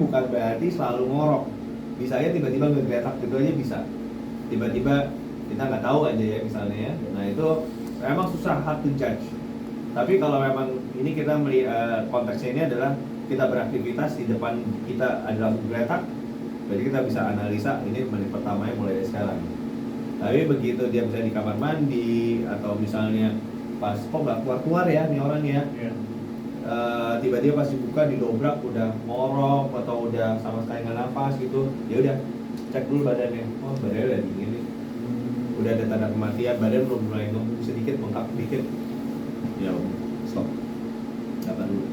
bukan berarti selalu ngorok. Bisa ya tiba-tiba ngegeletak gitu aja bisa. Tiba-tiba kita nggak tahu aja ya misalnya ya. Nah itu emang susah, hard to judge. Tapi kalau memang ini kita melihat konteksnya ini adalah kita beraktivitas di depan kita adalah geletak, jadi kita bisa analisa ini menit pertamanya mulai dari sekarang. Tapi begitu dia bisa di kamar mandi atau misalnya pas kok nggak keluar-keluar ya nih orang ya. Tiba-tiba pas dibuka didobrak udah ngorok atau udah sama sekali nggak nafas gitu, ya udah cek dulu badannya, oh badannya udah dingin nih, udah ada tanda kematian, badan belum mulai sedikit bengkak dikit, ya stop, dapat dulu.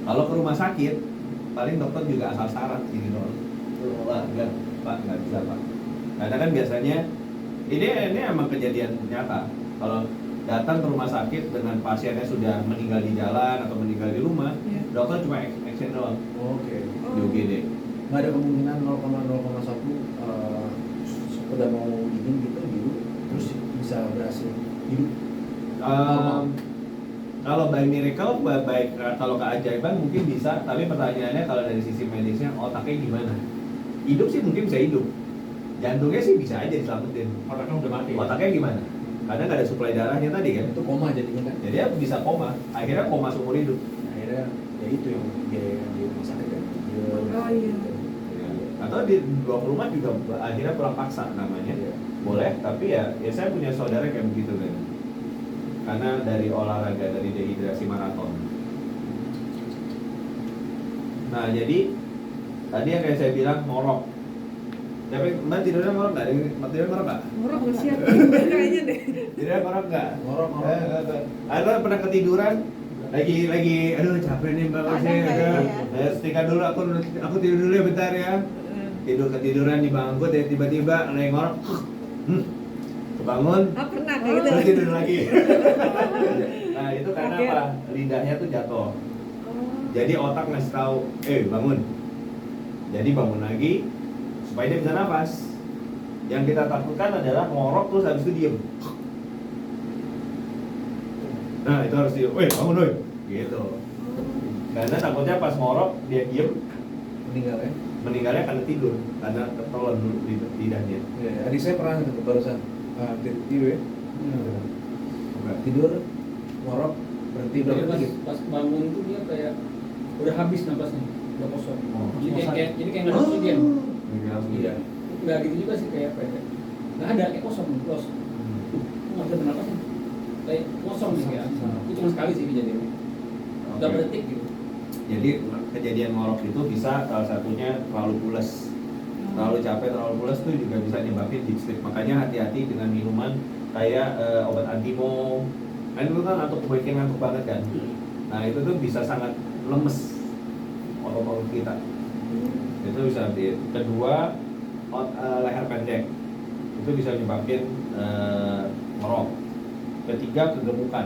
Kalau ke rumah sakit paling dokter juga asal syarat gini doang, wah enggak pak nggak bisa pak, karena kan biasanya ini emang kejadian nyata. Kalau datang ke rumah sakit dengan pasiennya sudah meninggal di jalan atau meninggal di rumah, dokter cuma action doang. Oke. Di UGD. Nggak ada kemungkinan 0,01 udah mau dingin gitu terus bisa berhasil hidup. Kalau by miracle, baik kalau keajaiban mungkin bisa, tapi pertanyaannya kalau dari sisi medisnya otaknya gimana? Hidup sih mungkin bisa hidup, jantungnya sih bisa aja diselamatin. Otaknya udah mati. Otaknya gimana? Karena nggak ada suplai darahnya tadi kan? Itu koma jadinya kan? Jadi ya bisa koma, akhirnya koma seumur hidup. Akhirnya ya itu yang biaya di rumah sakit kan? Oh iya. Atau dibawa ke rumah juga akhirnya pulang paksa namanya. Boleh, tapi ya saya punya saudara kayak begitu kan. Karena dari olahraga, dari dehidrasi maraton. Nah jadi tadi yang kayak saya bilang ngorok. Tapi Mbak tidurnya ngorok nggak? Tidurnya ngorok nggak? Ngorok nggak siap kayaknya deh. Tidurnya ngorok nggak? Ngorok. Ada pernah ketiduran? Lagi aduh capek nih Mbak saya setrika dulu, aku tidur dulu ya bentar ya. Ketiduran di bangku, tiba-tiba lagi ngorok. Kebangun. Ah pernah kayak gitu. Terus tidur lagi. Nah itu karena apa? Lidahnya tuh jatuh. Jadi otak ngasih tahu, bangun. Jadi bangun lagi supaya dia bisa nafas. Yang kita takutkan adalah ngorok terus habis itu diem. Nah itu harus diem, bangun doi. Gitu. Karena takutnya pas ngorok dia diem, meninggalnya karena tidur, karena ketelan dulu lidahnya. Ya, adik saya pernah gitu barusan tidur ya. Tidur, ngorok, berhenti Pas bangun tuh dia kayak udah habis napasnya, udah kosong. Oh, Jadi kayak nggak ada oksigen. Iya. Nggak gitu juga sih kayak apa ya? Nggak ada, kayak kosong, close. Nggak bisa bernapas nih. Kayak kosong sih ya. Itu cuma sekali sih kejadiannya. Udah berdetik gitu. Jadi kejadian ngorok itu bisa salah satunya terlalu pules. Terlalu capek, terlalu pules tuh juga bisa nyebabin deep sleep. Makanya hati-hati dengan minuman kayak obat antimo. Kan itu kan untuk bikin ngantuk banget kan. Nah itu tuh bisa sangat lemes otot-otot kita. Itu bisa kedua leher pendek. Itu bisa nyebabin ngorok. Ketiga kegemukan.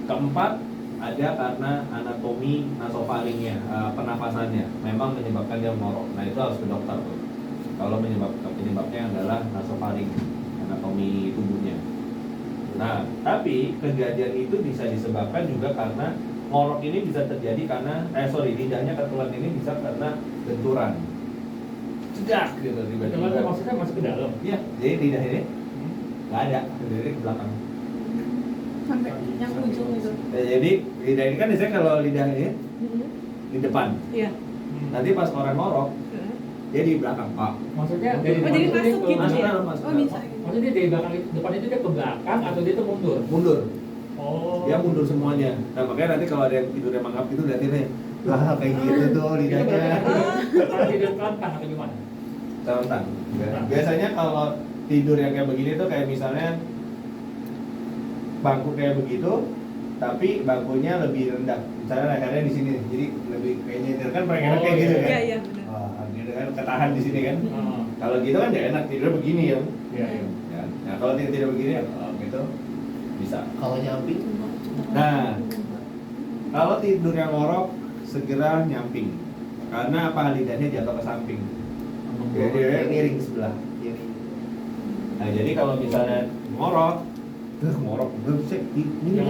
Keempat ada karena anatomi nasofaringnya, pernafasannya memang menyebabkan dia ngorok. Nah itu harus ke dokter tuh. Kalau penyebabnya adalah nasofaring, anatomi tubuhnya. Nah tapi kejadian itu bisa disebabkan juga karena ngorok ini bisa terjadi karena lidahnya ketelan ini bisa karena benturan. Cedak gitu tiba-tiba. Maksudnya masuk ke dalam. Iya, jadi lidah ini nggak ada, dari ke belakang. Sampai yang ujung itu. Jadi lidah ini kan biasanya kalau lidah ini di depan. Iya. Nanti pas orang ngorok, dia di belakang pak. Maksudnya Oh, jadi masuk gitu ya? Masuk. Oh bisa. Maksudnya dari belakang depan itu dia ke belakang atau dia tuh mundur? Mundur. Oh. Dia mundur semuanya. Nah makanya nanti kalau ada yang tidurnya mangap itu lihatinnya, wah kayak gitu tuh lidahnya. Kalau tidur telentang atau gimana? Telentang. Biasanya kalau tidur yang kayak begini tuh kayak misalnya bangku kayak begitu, tapi bangkunya lebih rendah. Misalnya lehernya di sini, jadi lebih kayak nyender kan paling enak kayak gitu kan? Iya benar. Wah, gitu kan ketahan di sini kan? Hmm. Kalau gitu kan ya enak tidur begini ya. Iya. Ya. Nah kalau tidak begini ya gitu bisa. Kalau nyamping Nah, kalau tidur yang ngorok segera nyamping. Karena apa, lidahnya jatuh ke samping. Jadi dia miring ke sebelah kiri. Nah jadi kalau misalnya ngorok ini.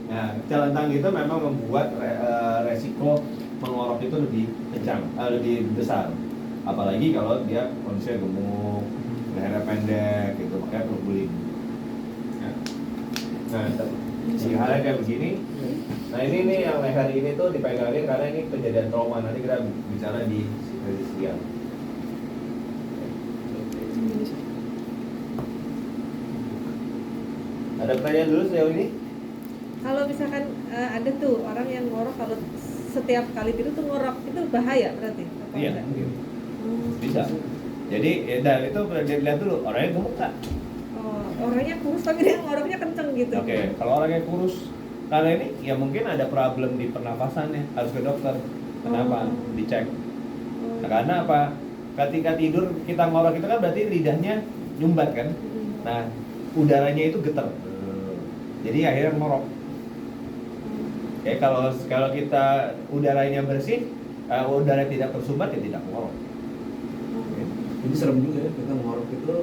Nah, celentang itu memang membuat resiko mengorok itu lebih kencang, lebih besar. Apalagi kalau dia kondisinya gemuk, lehernya pendek gitu, makanya perlu guling. Ya. Nah, jika halnya kayak begini, nah ini nih yang leher ini tuh dipegangin karena ini kejadian trauma. Nanti kita bicara di siang. Ada pertanyaan dulu sejauh ini? Kalau misalkan ada tuh orang yang ngorok kalau setiap kali tidur tuh ngorok, itu bahaya berarti? Apa Iya, enggak? mungkin. Hmm. Bisa. Jadi ya, dan itu dilihat dulu orangnya gemuk nggak? Oh, orangnya kurus tapi dia ngoroknya kenceng gitu. Oke, kalau orangnya kurus, karena ini ya mungkin ada problem di pernafasannya, harus ke dokter. Kenapa? Oh. Dicek. Oh. Nah, karena apa? Ketika tidur kita ngorok itu kan berarti lidahnya nyumbat kan? Hmm. Nah, udaranya itu getar. Jadi akhirnya ngorok. Oke, kalau kita udaranya bersih, udara tidak tersumbat ya tidak ngorok. Oke. Jadi serem juga ya kita mengorok itu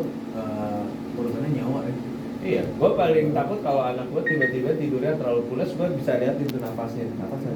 urusannya nyawa ya. Iya, gue paling takut kalau anak gue tiba-tiba tidurnya terlalu pulas, gue bisa lihat itu nafasnya, nafasnya.